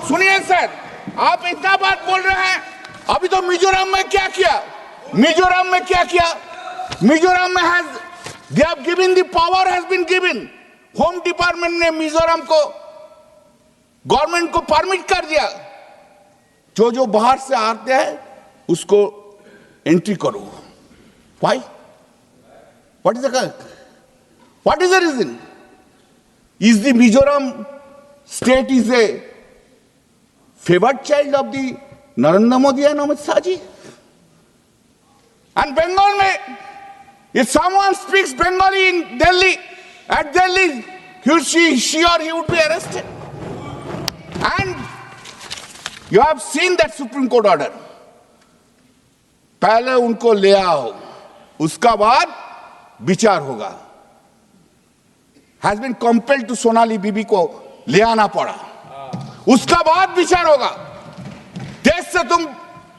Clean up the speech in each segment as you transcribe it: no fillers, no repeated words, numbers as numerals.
सुनिए सर, आप इतना बात बोल रहे हैं, अभी तो मिजोरम में क्या किया, मिजोरम में क्या किया, मिजोरम में they have given, the power has been given, home department ने मिजोरम को, गवर्नमेंट को परमिट कर दिया, जो जो बाहर से आते हैं उसको एंट्री करो। Why? What is the reason? Is the Mizoram state is a favored child of the Narendra Modi and Amit Shah ji? And Bengal mein, if someone speaks Bengali in Delhi, at Delhi, she or he would be arrested. And you have seen that Supreme Court order. पहले उनको ले आओ, उसका बाद विचार होगा। Has been compelled to Sonali बीबी को ले आना पड़ा, उसका बाद विचार होगा। देश से तुम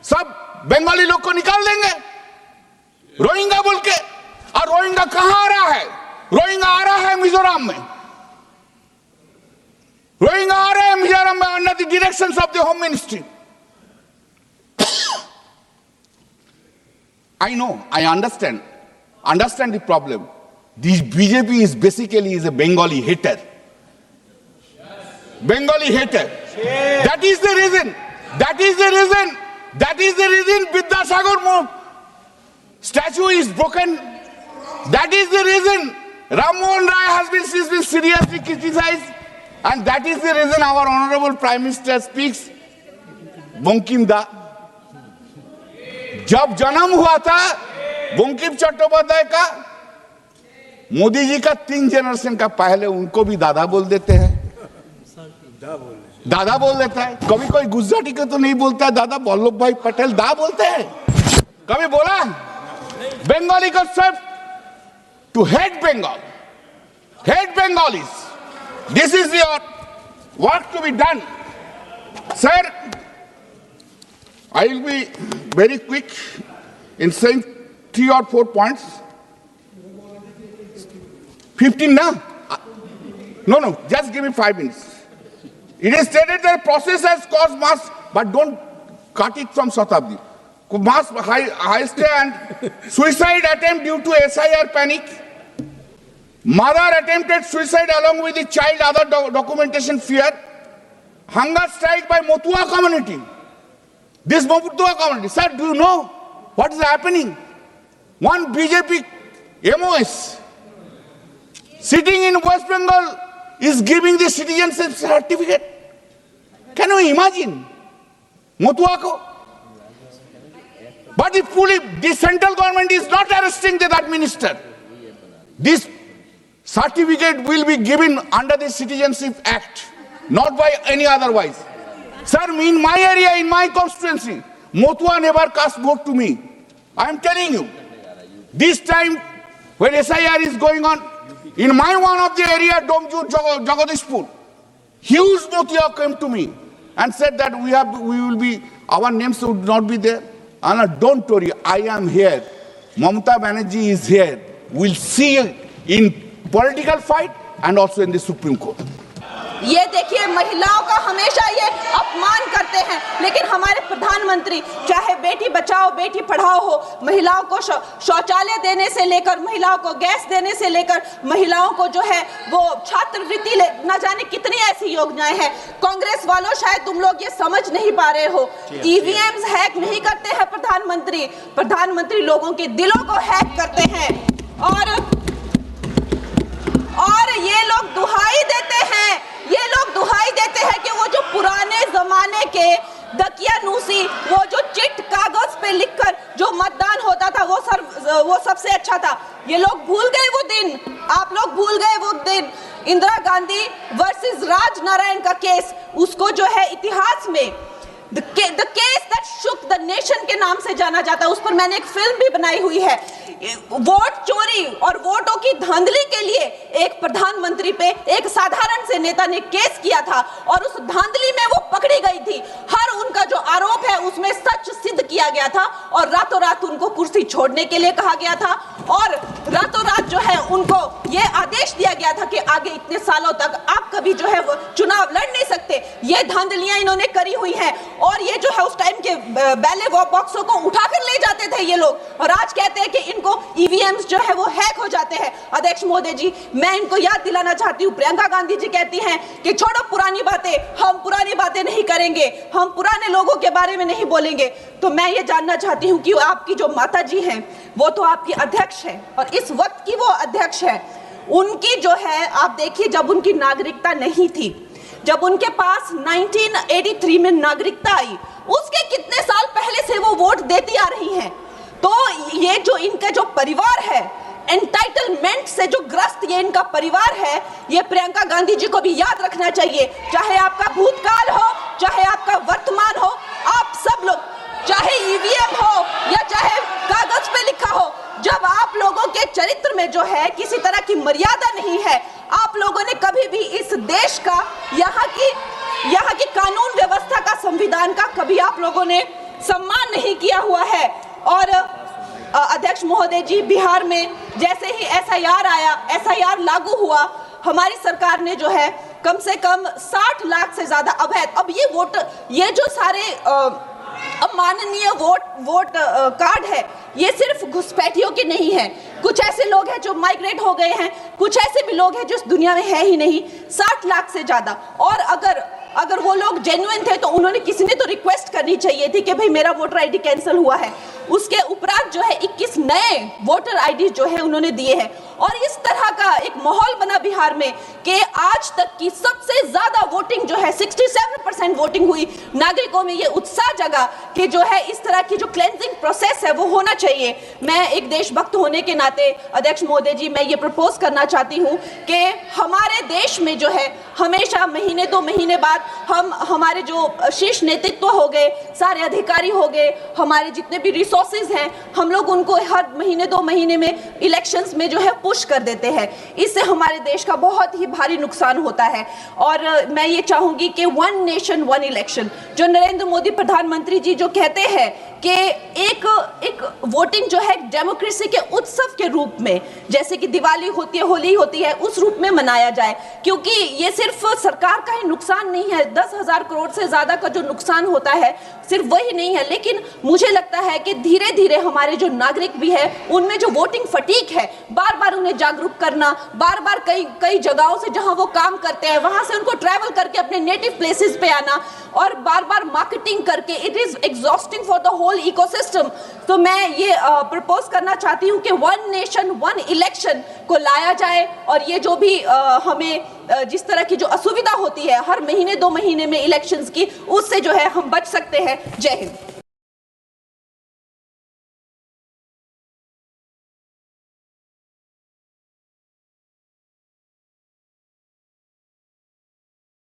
सब बंगाली लोग को निकाल देंगे रोहिंग्या बोल के, और रोहिंग्या कहां आ रहा है? रोहिंग्या आ रहा है मिजोरम में, रोहिंग्या आ रहे हैं मिजोरम में under the directions of the home ministry. I know, I understand the problem. This BJP is basically a Bengali hater. Bengali hater. That is the reason. Vidyasagar statue is broken. That is the reason Ram Mohan Rai has been seriously criticized. And that is the reason our Honorable Prime Minister speaks Bankim Da. जब जन्म हुआ था बंकिम चट्टोपाध्याय का, मोदी जी का 3 generation का पहले उनको भी दादा बोल देते हैं, दादा बोल देता है। कभी कोई गुजराती को तो नहीं बोलता है दादा, वल्लभ भाई पटेल दा बोलते हैं, कभी बोला? बंगाली को सिर्फ to hate Bengal, hate Bengalis, this is your work to be done. Sir, I will be very quick in saying 3 or 4 points. 15 now? No, just give me 5 minutes. It is stated that the process has caused mass, but don't cut it from Shatabdi. Mass heist and suicide attempt due to SIR panic. Mother attempted suicide along with the child, other documentation fear. Hunger strike by Motua community. This Motua community, sir, do you know what is happening? One BJP MOS sitting in West Bengal is giving the citizenship certificate. Can you imagine? Motua ko? But if the central government is not arresting that minister, this certificate will be given under the Citizenship Act, not by any otherwise. Sir, in my area, in my constituency, Motua never cast vote to me. I am telling you. This time, when SIR is going on, in my one of the area, Domju, Jagadishpur, huge Motua came to me and said that our names would not be there. And don't worry, I am here. Mamata Banerjee is here. We'll see in political fight and also in the Supreme Court. ये देखिए, महिलाओं का हमेशा ये अपमान करते हैं, लेकिन हमारे प्रधानमंत्री चाहे बेटी बचाओ बेटी पढ़ाओ हो, महिलाओं को शौचालय देने से लेकर, महिलाओं को गैस देने से लेकर, महिलाओं को जो है वो छात्रवृत्ति, न जाने कितनी ऐसी योजनाएं हैं। कांग्रेस वालों, शायद तुम लोग ये समझ नहीं पा रहे हो, ईवीएम्स हैक नहीं करते हैं प्रधानमंत्री लोगों के दिलों को हैक करते हैं। और ये लोग दुहाई देते हैं कि वो जो पुराने जमाने के दकियानूसी, वो जो चिट कागज पे लिखकर जो मतदान होता था वो सबसे अच्छा था। ये लोग भूल गए वो दिन, आप लोग भूल गए वो दिन। इंदिरा गांधी वर्सेस राज नारायण का केस, उसको जो है इतिहास में The case that shook the nation के नाम से जाना जाता है। उस पर मैंने एक फिल्म भी बनाई हुई है। वोट चोरी और वोटों की धांधली के लिए एक प्रधानमंत्री पे एक साधारण से नेता ने केस किया था और उस धांधली में वो पकड़ी गई थी। हर उनका जो आरोप है उसमें सच सिद्ध किया गया था और रातों रात उनको कुर्सी छोड़ने के लिए कहा गया था और रातों रात जो है उनको ये आदेश दिया गया था कि आगे इतने सालों तक आप कभी जो है वो चुनाव लड़ नहीं सकते। सकते। ये धांधलियां इन्होंने करी हुई हैं और ये जो है उस टाइम के बैलेट बॉक्सों को उठाकर ले जाते थे ये लोग, और आज कहते हैं कि इनको ईवीएम्स जो है वो हैक हो जाते हैं। अध्यक्ष महोदय जी, मैं इनको याद दिलाना चाहती हूँ, प्रियंका गांधी जी कहती हैं कि छोड़ो पुरानी बातें, हम पुरानी बातें नहीं करेंगे, हम पुराने लोगों के बारे में नहीं बोलेंगे। तो मैं ये जानना चाहती हूँ कि आपकी जो माता जी हैं वो तो आपकी अध्यक्ष है और इस वक्त की वो अध्यक्ष है, उनकी जो है आप देखिए जब उनकी नागरिकता नहीं थी, जब उनके पास 1983 में नागरिकता आई, उसके कितने साल पहले से वो वोट देती आ रही हैं। तो ये जो इनका जो परिवार है, एंटाइटलमेंट से जो ग्रस्त ये इनका परिवार है, ये प्रियंका गांधी जी को भी याद रखना चाहिए। चाहे आपका भूतकाल हो, चाहे आपका वर्तमान हो, आप सब लोग, चाहे ईवीएम हो या चाहे कागज पे लिखा हो, जब आप लोगों के चरित्र में जो है किसी तरह की मर्यादा नहीं है, आप लोगों ने कभी भी इस देश का, यहाँ की कानून व्यवस्था का, संविधान का कभी आप लोगों ने सम्मान नहीं किया हुआ है। और अध्यक्ष महोदय जी, बिहार में जैसे ही एसआईआर आया, एसआईआर लागू हुआ, हमारी सरकार ने जो है कम से कम 60 लाख से ज्यादा अवैध, अब ये जो सारे अमाननीय वोट कार्ड है, ये सिर्फ घुसपैठियों के नहीं है, कुछ ऐसे लोग हैं जो माइग्रेट हो गए हैं, कुछ ऐसे भी लोग हैं जो इस दुनिया में है ही नहीं, 60 लाख से ज्यादा। और अगर वो लोग जेन्युइन थे तो उन्होंने, किसी ने तो रिक्वेस्ट करनी चाहिए थी कि भाई मेरा वोटर आईडी कैंसिल हुआ है। उसके उपरांत जो है 21 नए वोटर आईडी जो है उन्होंने दिए हैं। और इस तरह का एक माहौल बना बिहार में कि आज तक की सबसे ज्यादा वोटिंग जो है 67% वोटिंग हुई। नागरिकों में ये उत्साह जगा कि जो है इस तरह की जो क्लेंजिंग प्रोसेस है वो होना चाहिए। मैं एक देशभक्त होने के नाते अध्यक्ष महोदय जी, मैं ये प्रपोज करना चाहती हूँ कि हमारे देश में जो है हमेशा महीने 2 महीने बाद हमारे जो शीर्ष नेतृत्व हो गए, सारे अधिकारी हो गए, हमारे जितने भी रिसोर्सेज हैं, हम लोग उनको हर महीने 2 महीने में इलेक्शंस में जो है पुश कर देते हैं। इससे हमारे देश का बहुत ही भारी नुकसान होता है। और मैं ये चाहूंगी कि 1 नेशन 1 इलेक्शन, जो नरेंद्र मोदी प्रधानमंत्री जी जो कहते हैं कि एक वोटिंग जो है डेमोक्रेसी के उत्सव के रूप में, जैसे कि दिवाली होती है, होली होती है, उस रूप में मनाया जाए। क्योंकि ये सिर्फ सरकार का ही नुकसान नहीं है, 10,000 करोड़ से ज्यादा का जो नुकसान होता है सिर्फ वही नहीं है, लेकिन मुझे लगता है कि धीरे धीरे हमारे जो नागरिक भी है उनमें जो वोटिंग फटीक है, बार बार उन्हें जागरूक करना, बार बार कई जगहों से जहां वो काम करते हैं वहां से उनको ट्रैवल करके अपने नेटिव प्लेसेस पे आना और बार बार मार्केटिंग करके, it is exhausting for the whole ecosystem. तो मैं ये प्रपोज करना चाहती हूँ कि 1 नेशन 1 इलेक्शन को लाया जाए और ये जो भी हमें जिस तरह की जो असुविधा होती है हर महीने 2 महीने में इलेक्शंस की, उससे जो है हम बच सकते हैं। जय हिंद।